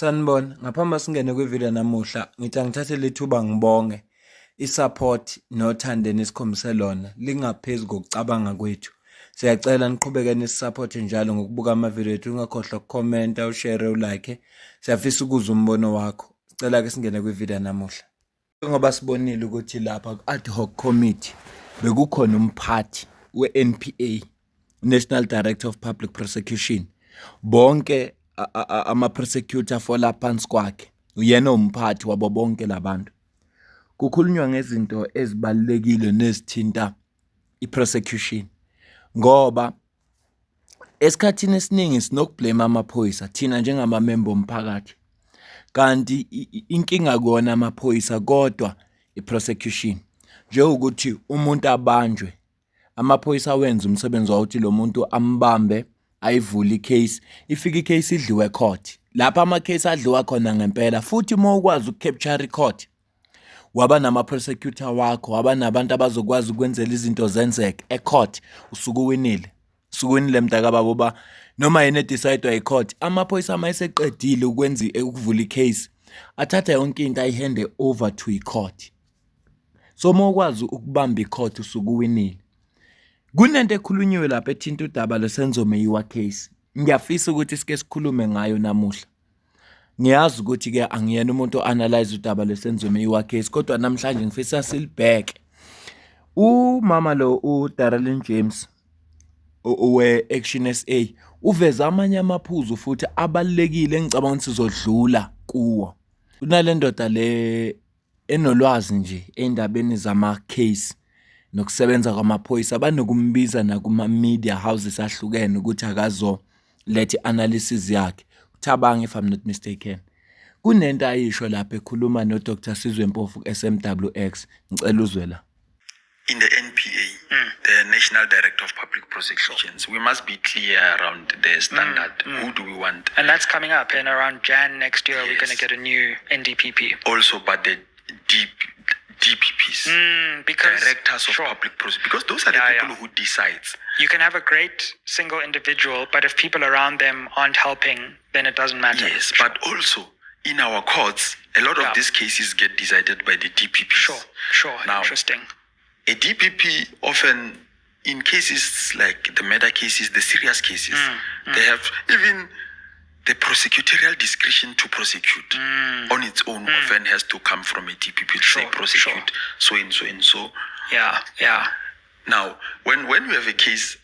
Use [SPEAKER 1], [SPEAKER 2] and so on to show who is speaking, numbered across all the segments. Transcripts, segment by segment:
[SPEAKER 1] Sanibona, ngaphambi singene kwivideo namuhla, ngithi angithathe lethuba ngibonge i-support nothando nesikhombise lona lingaphezu kokucabanga kwethu. Siyacela niqhubeke nisupporte njalo ngokubuka amavideo ethu, ungakhohlwa ukukhomenta, ushare, ulike. Siyafisa ukuzwa umbono wakho. Sicela ke singene kwivideo namuhla. Ngoba sibonile ukuthi lapha ku-ad hoc committee bekukhona umphathi we-NPA, National Director of Public Prosecution. Bonke ama-prosecutor fola phansi kwakhe, uyena umphathi wabo bonke labantu. Kukhulunywa ngezinto ezibalulekile nezithinta i-prosecution, ngoba esikhathini esiningi sinokublame amaphoyisa thina njengamamemba omphakathi, kanti inkinga kuwona amaphoyisa kodwa i-prosecution. Njengokuthi umuntu abanjwe, amaphoyisa wenza umsebenzi wawuthi lo muntu ambambe, ayivule icase, ifika icase idliwe court. Lapha ama-case adliwa khona ngempela, futhi uma ukwazi ukucapture i-court, waba nama-prosecutor wakho, waba nabantu abazokwazi ukwenzela izinto zenzeke e-court, usuke uwinile. Usuke uwinile mntakababa uba noma yena edicidwa i-court, amaphoyisa mayeseqedile ukuvula icase, athatha yonke into ayihande over to i-court. So uma ukwazi ukubamba i-court usuke uwinile. Kunento ekhulunyiwe lapha ethinta udaba leSenzo Meyiwa case. Ngiyafisa ukuthi sike sikhulume ngayo namuhla. Ngiyazi ukuthi ke angiyena umuntu o-analyze udaba leSenzo Meyiwa case, kodwa namhlanje ngifisa silibheke. Umama lo uDarrell James we-Action SA uveza amanye amaphuzu futhi abalekile engicabanga ukuthi sizodlula kuwo. Kunale ndoda le enolwazi nje endabeni zama-case nokusebenza kwamaphoyisa, banokumbiza nakuma-media houses ahlukene ukuthi akazo let analysis yakhe. Uthabang, if I'm not mistaken. Kunento ayisho lapha ekhuluma no-Dr. Sizwe Mpofu SMWX. Ngicela uzwe la.
[SPEAKER 2] In the NPA, the National Director of Public Prosecutions, we must be clear around the standard. Who do we want?
[SPEAKER 3] And that's coming up in around Jan next year. Yes. We're going to get a new NDPP.
[SPEAKER 2] Also, but the DPPs,
[SPEAKER 3] because
[SPEAKER 2] Directors of Public Prosecutions, because those are the people who decide.
[SPEAKER 3] You can have a great single individual, but if people around them aren't helping, then it doesn't matter.
[SPEAKER 2] Yes, but also in our courts, a lot of these cases get decided by the DPPs.
[SPEAKER 3] Sure.
[SPEAKER 2] Now,
[SPEAKER 3] interesting.
[SPEAKER 2] A DPP often, in cases like the murder cases, the serious cases, they have even the prosecutorial discretion to prosecute on its own often has to come from a DPP to say prosecute so and so and so.
[SPEAKER 3] Yeah.
[SPEAKER 2] Now, when you have a case,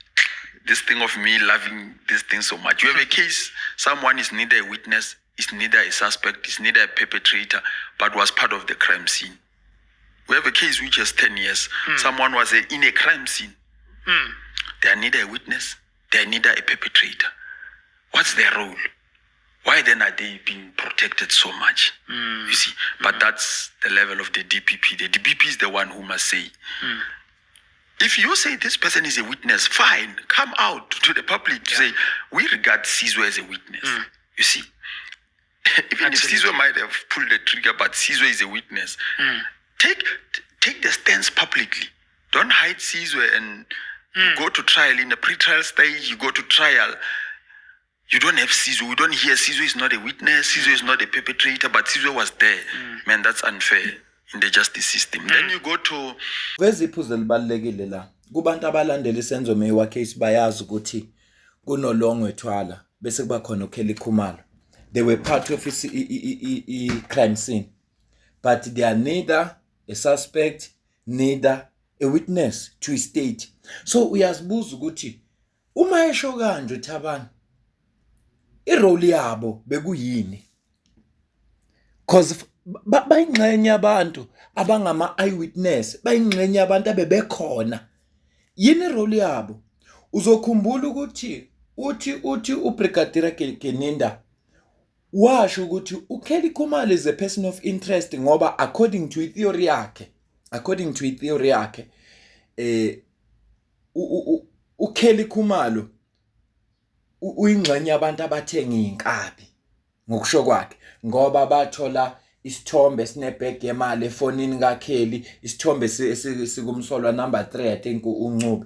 [SPEAKER 2] this thing of me loving this thing so much, you have a case, someone is neither a witness, is neither a suspect, is neither a perpetrator, but was part of the crime scene. We have a case which has 10 years. Someone was in a crime scene. They are neither a witness, they are neither a perpetrator. What's their role? Why then are they being protected so much? You see, but that's the level of the DPP. The DPP is the one who must say, if you say this person is a witness, fine, come out to the public to say, we regard Sizwe as a witness. You see, even if Sizwe might have pulled the trigger, but Sizwe is a witness, take the stance publicly. Don't hide Sizwe and you go to trial. In the pre-trial stage, you go to trial. You don't have Sizwe. We don't hear Sizwe is not a witness. Sizwe is not a perpetrator, but Sizwe was there. Man, that's unfair in the justice system. Then you go to...
[SPEAKER 1] Where's iphuzu elibalekile la? Kubantu abalandela iSenzo Meyiwa case bayazi ukuthi kunolongwe ethwala bese kuba khona uKelly Khumalo. They were part of a crime scene, but they are neither a suspect, neither a witness to a state. So uyazibuza ukuthi uma esho kanje Thabang, irole yabo bekuyini? Cause bayingxenye abantu abangama eyewitness, bayingxenye abantu abebekhona. Yini irole yabo? Uzokhumbula ukuthi uthi uBrigadier Keninda washo ukuthi uKelly Khumalo is a person of interest ngoba according to theory yakhe, uKelly Khumalo uyingxenye abantu abathenga inkabi ngokusho kwakhe, ngoba bathola isithombe sinebhegi yemali efonini kaKelly, isithombe sikumsolwa number 3 I think uNcube.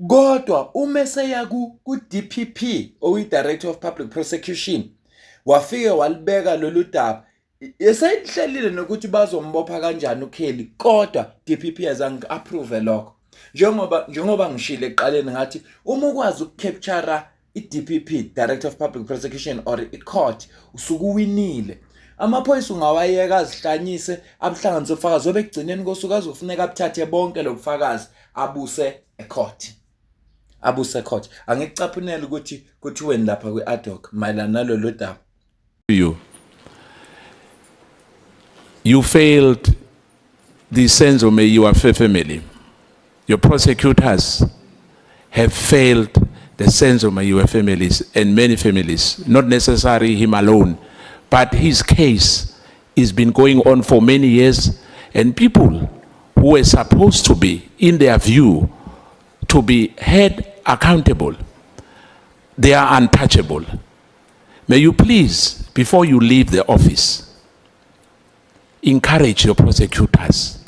[SPEAKER 1] Kodwa uma seya ku DPP oyi Director of Public Prosecution wafike walibeka lolu daba eseyihlelile nokuthi bazombopha kanjani uKelly kodwa DPP azange approve lokho njengoba ngishilo eqaleni ngathi uma ukwazi ukucapture iDPP Director of Public Prosecution or icourt usukuwinile amaphoyisa ungawayeka azihlanyise abhlanganise ubufakazi obekugcineni kosuku azofuneka abuthathe bonke lobufakazi abuse ecourt angikucaphunela ukuthi weni lapha kwi-ad hoc mayelana nalolu daba.
[SPEAKER 4] You failed the Senzo Meyiwa family. Your prosecutors have failed the Senzo Meyiwa families and many families, not necessarily him alone, but his case has been going on for many years, and people who were supposed to be, in their view, to be held accountable, they are untouchable. May you please, before you leave the office, encourage your prosecutors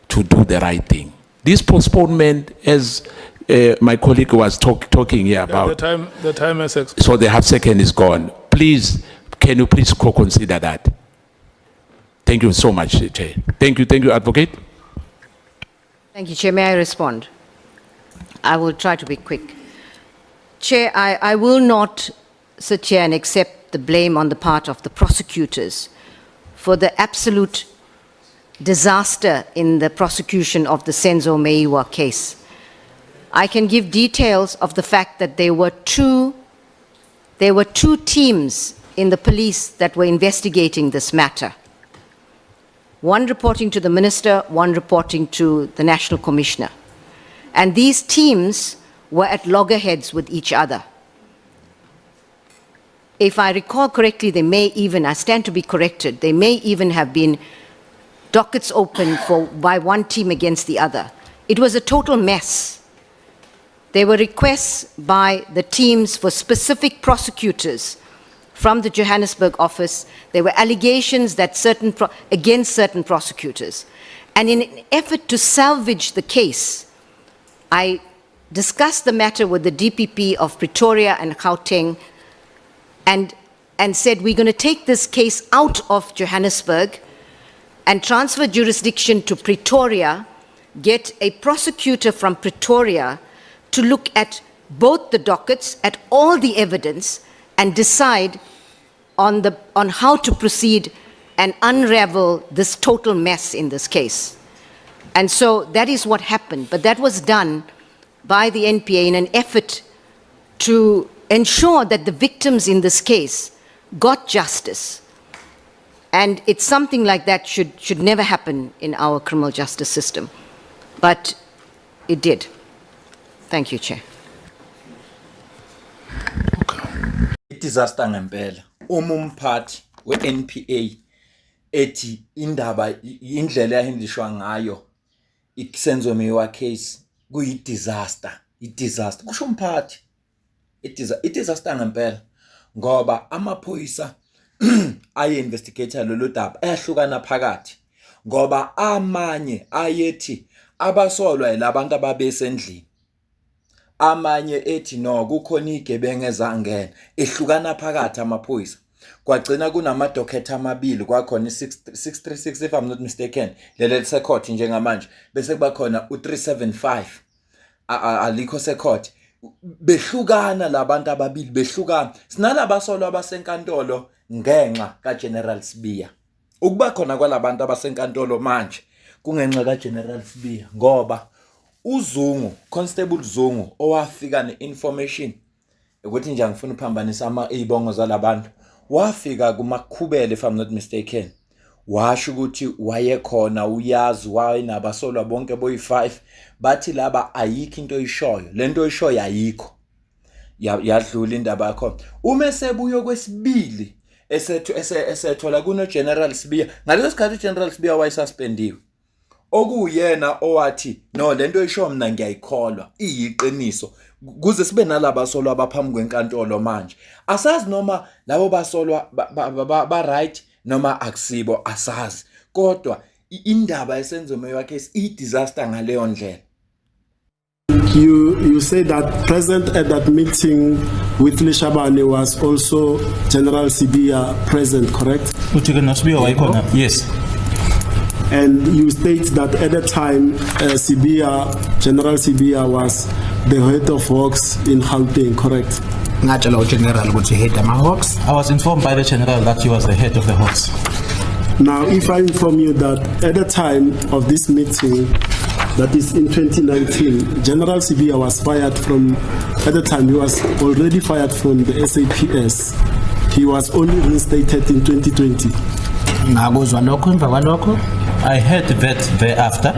[SPEAKER 4] to do the right thing. This postponement, as my colleague was talking here about,
[SPEAKER 5] the time has expired.
[SPEAKER 4] So the half second is gone. Please, can you please consider that? Thank you so much, Chair. Thank you, Advocate.
[SPEAKER 6] Thank you, Chair. May I respond? I will try to be quick. Chair, I will not sit here and accept the blame on the part of the prosecutors for the absolute disaster in the prosecution of the Senzo Meyiwa case. I can give details of the fact that there were two teams in the police that were investigating this matter. One reporting to the minister, one reporting to the National Commissioner. And these teams were at loggerheads with each other. If I recall correctly, I stand to be corrected, there may even have been dockets open by one team against the other. It was a total mess. There were requests by the teams for specific prosecutors from the Johannesburg office. There were allegations that against certain prosecutors. And in an effort to salvage the case, I discussed the matter with the DPP of Pretoria and Gauteng and said, we're going to take this case out of Johannesburg and transfer jurisdiction to Pretoria, get a prosecutor from Pretoria to look at both the dockets, at all the evidence, and decide on how to proceed and unravel this total mess in this case. And so that is what happened. But that was done by the NPA in an effort to ensure that the victims in this case got justice. And it's something like that should never happen in our criminal justice system. But it did. Thank you, Chair.
[SPEAKER 1] Disaster ngempela. Umphathi we-NPA ethi indaba indlela yahindishwa ngayo iSenzo Meyiwa case kuyi-disaster. I-disaster. Kusho umphathi. I-disaster ngempela. Ngoba amaphoyisa aye-investigate lolu daba ayahlukana phakathi. Ngoba amanye ayethi abasolwa yilabantu ababesendlini. Amanye ethi no kukhona igebengu ezangena ehlukana phakathi amaphoyisa kwagcina kunamadocket amabili kwakhona i636 if I'm not mistaken lele secourt njengamanje bese kuba khona u375 alikho secourt behlukana labantu ababili behlukana sinalabasolwa abasenkantolo ngenxa kaGeneral Sibiya ukuba khona kwalabantu abasenkantolo manje kungenxa kaGeneral Sibiya ngoba uZungu, Constable Zungu, owafika ne-information ukuthi nje ngifuna uphambanisa izibongo zalabantu wafika kuMakhubele if I'm not mistaken washo ukuthi wayekhona uyazi wayenabasolwa bonke boyi5 bathi laba ayikho into oyishoyo lento oyishoyo ayikho yadlula indaba yakho uma sebuyo kwesibili esethola kuno General Sibiya ngaleso sikhathi General Sibiya wayesuspendiwe okuyena owathi no lento oyisho mina ngiyayikholwa iyiqiniso kuze sibe nalaba solwa abaphambi kwenkantolo manje asazi noma labo basolwa ba right noma akusibo asazi kodwa indaba yeSenzo Meyiwa case i disaster ngaleyo ndlela.
[SPEAKER 5] You say that present at that meeting with Lishabane was also General Sibia present, correct?
[SPEAKER 7] Yes.
[SPEAKER 5] And you state that at the time, General Sibia was the head of Hawks in Gauteng, correct?
[SPEAKER 7] I was informed by the general that he was the head of the Hawks.
[SPEAKER 5] Now, if I inform you that at the time of this meeting, that is in 2019, General Sibia was fired from, at the time he was already fired from the SAPS. He was only reinstated in 2020.
[SPEAKER 7] I heard that thereafter.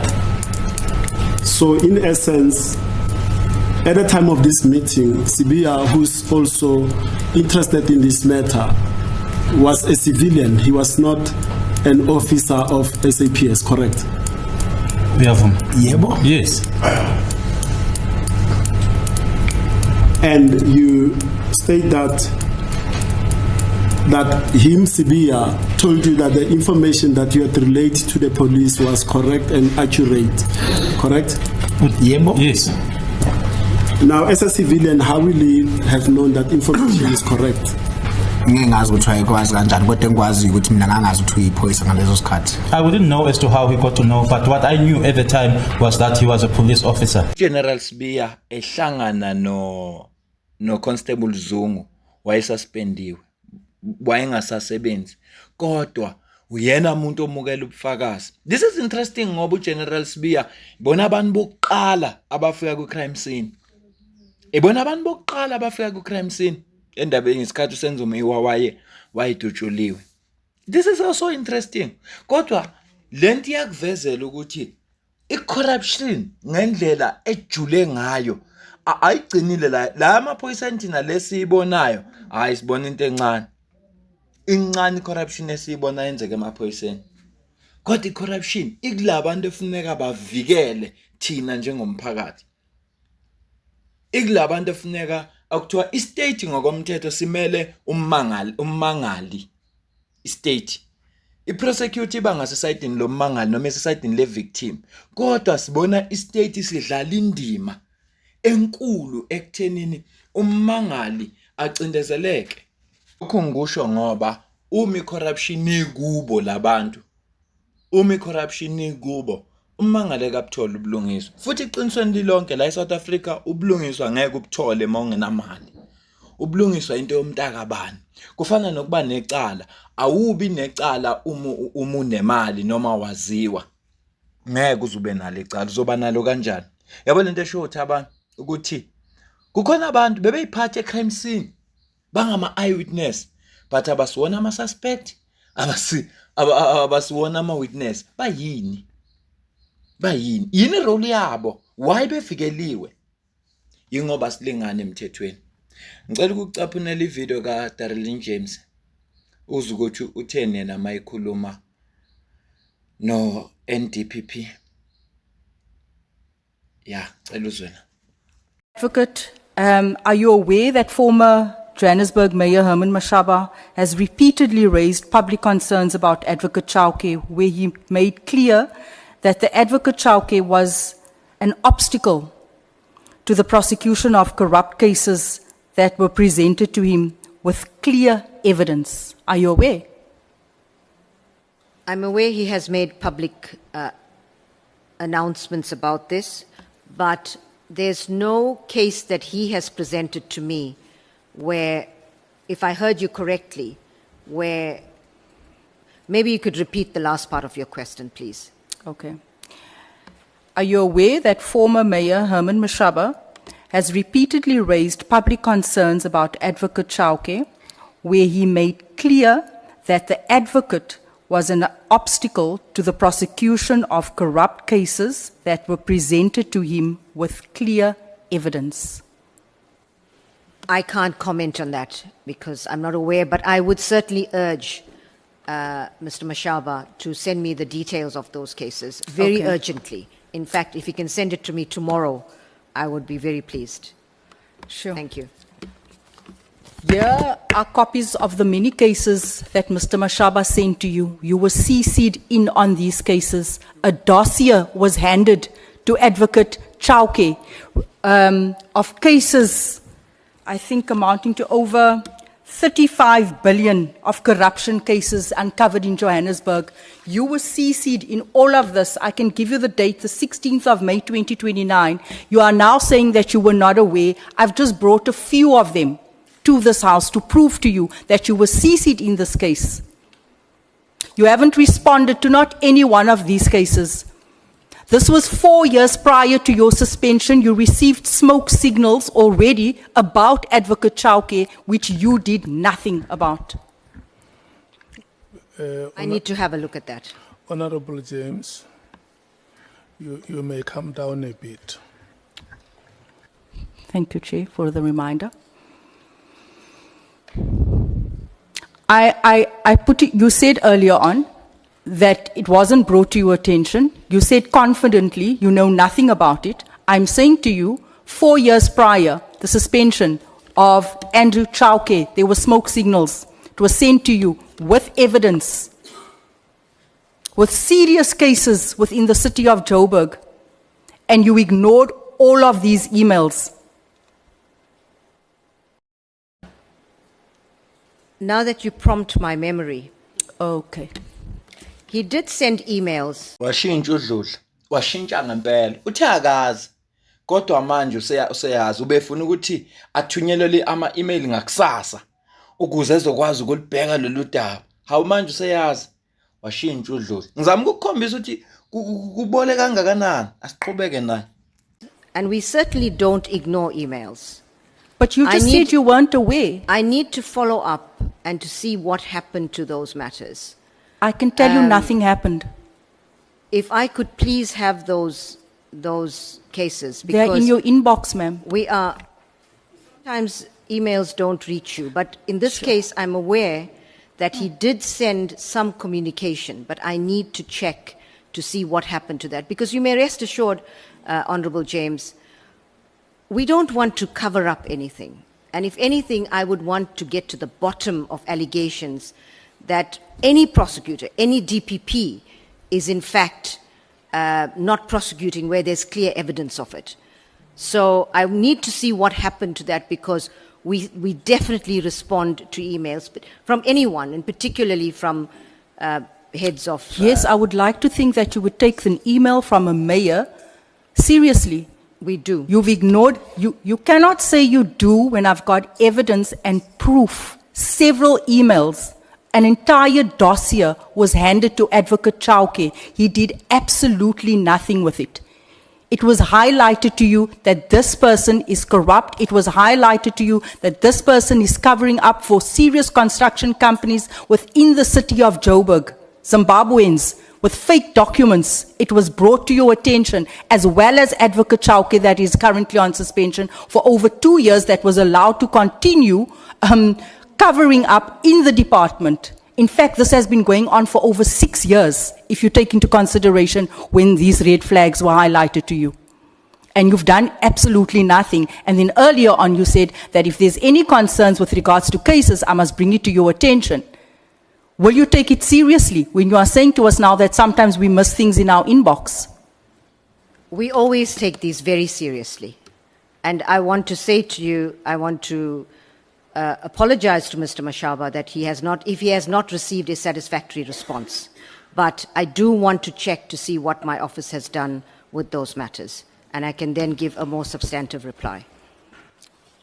[SPEAKER 5] So in essence, at the time of this meeting, Sibia, who's also interested in this matter, was a civilian. He was not an officer of SAPS, correct?
[SPEAKER 7] Yes.
[SPEAKER 5] And you state that him, Sibia, told you that the information that you had relayed to the police was correct and accurate, correct?
[SPEAKER 7] Yes.
[SPEAKER 5] Now, as a civilian, how will you have known that information is correct?
[SPEAKER 7] I wouldn't know as to how he got to know, but what I knew at the time was that he was a police officer.
[SPEAKER 1] General Sibia ehlangana no Constable Zungu wayesuspendiwe wayengasasebenzi kodwa uyena umuntu omukela ubufakazi. This is interesting ngoba General Sibia ibona abantu bokuqala abafika ku crime scene. Ibona abantu bokuqala abafika ku crime scene endabeni isikhathi uSenzomiwa wayedutshuliwe. This is also interesting. Kodwa lento iyakuvezela ukuthi i-corruption ngendlela ejule ngayo ayigcinile la amaphoyisa thina lesibonayo sibona into encane. Incane corruption esiyibona yenzeka emaphoyiseni. Kodwa i-corruption ikulabantu efuneka bavikele thina njengomphakathi. Ikulabantu efuneka akuthiwa istate ngokomthetho simele ummangali istate. I-prosecutor iba ngasesayidini lommangali noma esesayidini le-victim. Kodwa sibona istate sidlala indima enkulu ekuthenini ummangali acindezeleke. Lokhu ngikusho ngoba corruption ikubo labantu. Corruption ikubo. Ummangali kapthola ubulungiswa. Futhi iqinisweni lilonke la eSouth Africa ubulungiswa ngeke ubuthole mongenamali. Ubulungiswa into yomntakabani. Kufana nokuba necala, awubi necala uma unemali noma waziwa. Ngeke uzube nalo icala, uzoba nalo kanjani? Yabo lento esho ukuthi abantu ukuthi kukhona abantu bebeyiphathe crime scene bangama eyewitness but abasiwona ama suspect abasiwona ama witness bayini yini role yabo why befikeliwe ingoba silingane emthethweni. Ngicela ukucaphunela ivideo ka Darlene James uze ukuthi uthene yena mayikhuluma no NDPP. Yeah, cela uzwena.
[SPEAKER 8] Advocate, are you aware that former Johannesburg Mayor Herman Mashaba has repeatedly raised public concerns about Advocate Chauke, where he made clear that the Advocate Chauke was an obstacle to the prosecution of corrupt cases that were presented to him with clear evidence? Are you aware?
[SPEAKER 6] I'm aware he has made public announcements about this, but there's no case that he has presented to me where, if I heard you correctly, where maybe you could repeat the last part of your question, please.
[SPEAKER 8] Okay. Are you aware that former Mayor Herman Mashaba has repeatedly raised public concerns about Advocate Chauke, where he made clear that the advocate was an obstacle to the prosecution of corrupt cases that were presented to him with clear evidence?
[SPEAKER 6] I can't comment on that because I'm not aware, but I would certainly urge Mr. Mashaba to send me the details of those cases very urgently. In fact, if he can send it to me tomorrow, I would be very pleased.
[SPEAKER 8] Sure.
[SPEAKER 6] Thank you.
[SPEAKER 8] Here are copies of the many cases that Mr. Mashaba sent to you. You were CC'd in on these cases. A dossier was handed to Advocate Chauke of cases, I think amounting to over 35 billion of corruption cases uncovered in Johannesburg. You were CC'd in all of this. I can give you the date, the 16th of May 2029. You are now saying that you were not aware. I've just brought a few of them to this house to prove to you that you were CC'd in this case. You haven't responded to not any one of these cases. This was 4 years prior to your suspension. You received smoke signals already about Advocate Chauke, which you did nothing about.
[SPEAKER 6] I need to have a look at that.
[SPEAKER 9] Honorable James, you may come down a bit.
[SPEAKER 8] Thank you, Chair, for the reminder. I put it, you said earlier on that it wasn't brought to your attention. You said confidently you know nothing about it. I'm saying to you, 4 years prior, the suspension of Andrew Chauke, there were smoke signals. It was sent to you with evidence, with serious cases within the city of Joburg, and you ignored all of these emails.
[SPEAKER 6] Now that you prompt my memory,
[SPEAKER 8] Okay.
[SPEAKER 6] he did send emails.
[SPEAKER 1] Washintsha uDludla, washintsha ngempela. Uthe akazi. Kodwa manje useyazi ubefuna ukuthi athunyelele ama-email ngakusasa ukuze ezokwazi ukulibheka lolu daba. Hawu manje useyazi. Washintsha uDludla. Ngizama ukukukhombisa ukuthi kubole kangakanani. Asiqhubeke naye.
[SPEAKER 6] And we certainly don't ignore emails.
[SPEAKER 8] But you just said you weren't aware.
[SPEAKER 6] I need to follow up and to see what happened to those matters.
[SPEAKER 8] I can tell you nothing happened.
[SPEAKER 6] If I could please have those cases,
[SPEAKER 8] They are in
[SPEAKER 6] because
[SPEAKER 8] your inbox, ma'am.
[SPEAKER 6] we are, sometimes emails don't reach you, but in this case, I'm aware that he did send some communication, but I need to check to see what happened to that. Because you may rest assured, Honorable James, we don't want to cover up anything. And if anything, I would want to get to the bottom of allegations that any prosecutor, any DPP, is in fact not prosecuting where there's clear evidence of it. So I need to see what happened to that, because we definitely respond to emails from anyone, and particularly from heads of...
[SPEAKER 8] Yes, I would like to think that you would take an email from a mayor seriously.
[SPEAKER 6] We do.
[SPEAKER 8] You've ignored, you cannot say you do when I've got evidence and proof. Several emails, an entire dossier was handed to Advocate Chauke. He did absolutely nothing with it. It was highlighted to you that this person is corrupt. It was highlighted to you that this person is covering up for serious construction companies within the city of Joburg, Zimbabweans, with fake documents. It was brought to your attention, as well as Advocate Chauke, that is currently on suspension for over 2 years, that was allowed to continue covering up in the department. In fact, this has been going on for over 6 years, if you take into consideration when these red flags were highlighted to you. And you've done absolutely nothing. And then earlier on you said that if there's any concerns with regards to cases, I must bring it to your attention. Will you take it seriously when you are saying to us now that sometimes we miss things in our inbox?
[SPEAKER 6] We always take these very seriously. And I want to say to you, I want to apologize to Mr. Mashaba that if he has not received a satisfactory response. But I do want to check to see what my office has done with those matters. And I can then give a more substantive reply.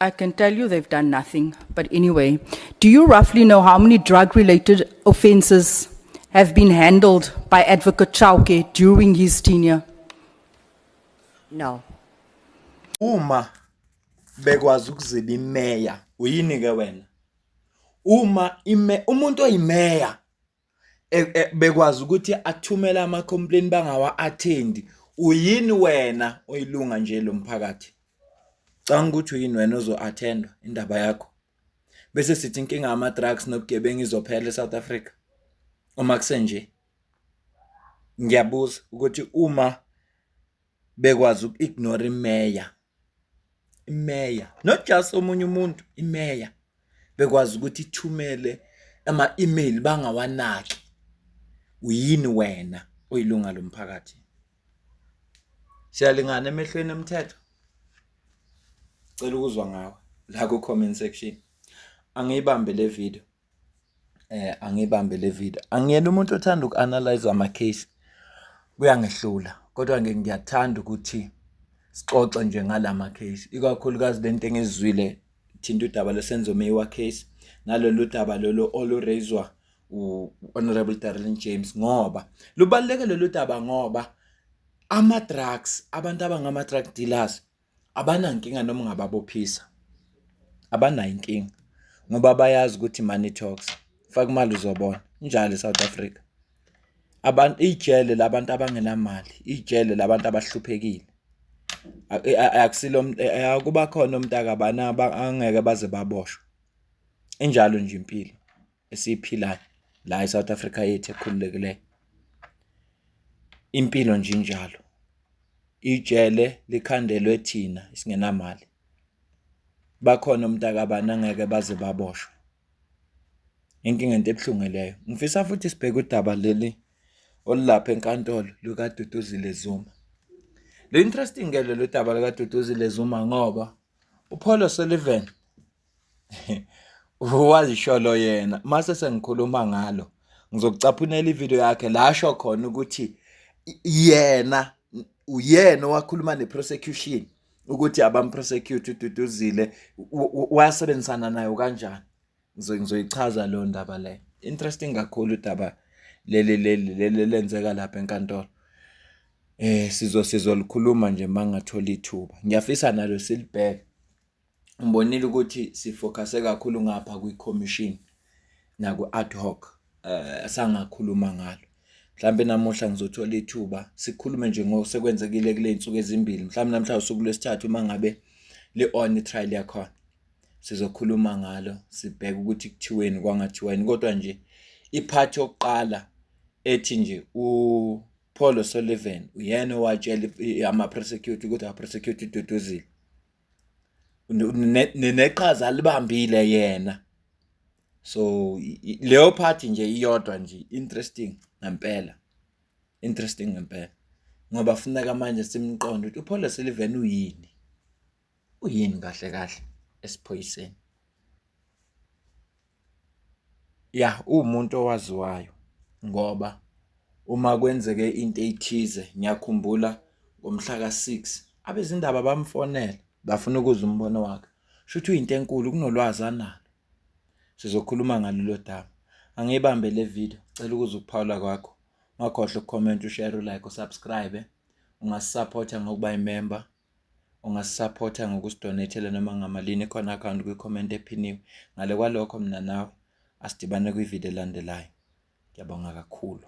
[SPEAKER 8] I can tell you they've done nothing. But anyway, do you roughly know how many drug-related offenses have been handled by Advocate Chauke during his tenure?
[SPEAKER 6] No.
[SPEAKER 1] Uma bekwazi ukuziba imeya uyini ke wena? Uma umuntu oyimeya bekwazi ukuthi athumela ama complaint bangawa attend, uyini wena oyilunga nje lomphakathi? Canga ukuthi uyini wena ozo attend indaba yakho. Bese sithi inkinga ama drugs nobugebengu izophela eSouth Africa. Uma kusenje ngiyabuza ukuthi uma bekwazi ukignore imeya, not just omunye umuntu, imeya bekwazi ukuthi ithumele ama-email bangawanaki, uyini wena oyilunga lomphakathi? Siyalingana emehlweni emthetho? cela ukuzwa ngawe la ku comment section. Angiyibambe le video. Angiyibambe le video. Angiyena umuntu othanda uku-analyze ama case. Kuyangehlula. Kodwa ngiyathanda ukuthi sixoxe nje ngalama case. Ikakhulukazi lento engizwile thinta udaba leSenzo Meyiwa case nalolu daba lolo oluraiswa Honorable Darlene James ngoba lubaluleke lolu daba ngoba ama drugs abantu abangama drug dealers abanankinga noma ngababophisa abanayo inkinga ngoba bayazi ukuthi money talks faka imali uzobona njalo eSouth Africa abantu ijele labantu abangenamali ijele labantu abahluphekile akusilo akuba khona umuntu akabana angeke baze baboshwe enjalo nje impilo esiphilayo la eSouth Africa yethu ekhululekileyo impilo nje njalo ijele likhandelwe thina isingenamali bakhona umuntu akabana angeke baze baboshwe inkinga into ebhlungu leyo ngifisa futhi sibheke udaba leli olapha enkantolo luka Duduzile Zuma le interesting ke lelo daba lika Duduzile Zuma ngoba uPaulo Sullivan wazisholo yena mase sengikhuluma ngalo ngizokucaphunela ivideo yakhe lasho khona ukuthi yena uyena wakhuluma neprosecution ukuthi abamprosecute uDuduzile wasebenzisana nayo kanjani ngizoyichaza lo ndaba le interesting kakhulu udaba leli lenzeka lapha enkantolo sizolikhuluma nje mangathola ithuba ngiyafisa nalo silibheke ngibonile ukuthi sifocuse kakhulu ngapha kwi-commission naku ad hoc sangakhuluma ngalo mhlambe namuhla ngizothola ithuba sikhulume nje ngosekwenzekile kule insuku ezimbili mhlambe namhla usuku lwesithathu mangabe li-on trial yakho sizokhuluma ngalo sibheke ukuthi kuthiweni kwangathiweni kodwa nje iphathi yokuqala ethi nje uPaulo Sullivan uyena owatshela ama-prosecute ukuthi a-prosecute uDuduzile neqhaza libambile yena so leyo party nje iyodwa nje interesting ngempela ngoba funeka manje simqonde ukuthi uPaulo Sullivan uyini kahle esiphoyiseni umuntu owaziwayo ngoba uma kwenzeke into ethize ngiyakhumbula ngomhla ka6 abezindaba bamfonela bafuna ukuzwa umbono wakhe shuthi uyinto enkulu kunolwazi analo sizokhuluma ngalelo daba angiyibambe le video cela ukuzwa ukuphawula kwakho ungakhohlwa ucomment ushare ulike usubscribe ungasupporta ngokuba imember ungasupporta ngokusidonatela noma ngamalini khona account kwi-comment ephiniwe ngale kwalokho mina nawe asidibane kwi-video elandelayo ngiyabonga kakhulu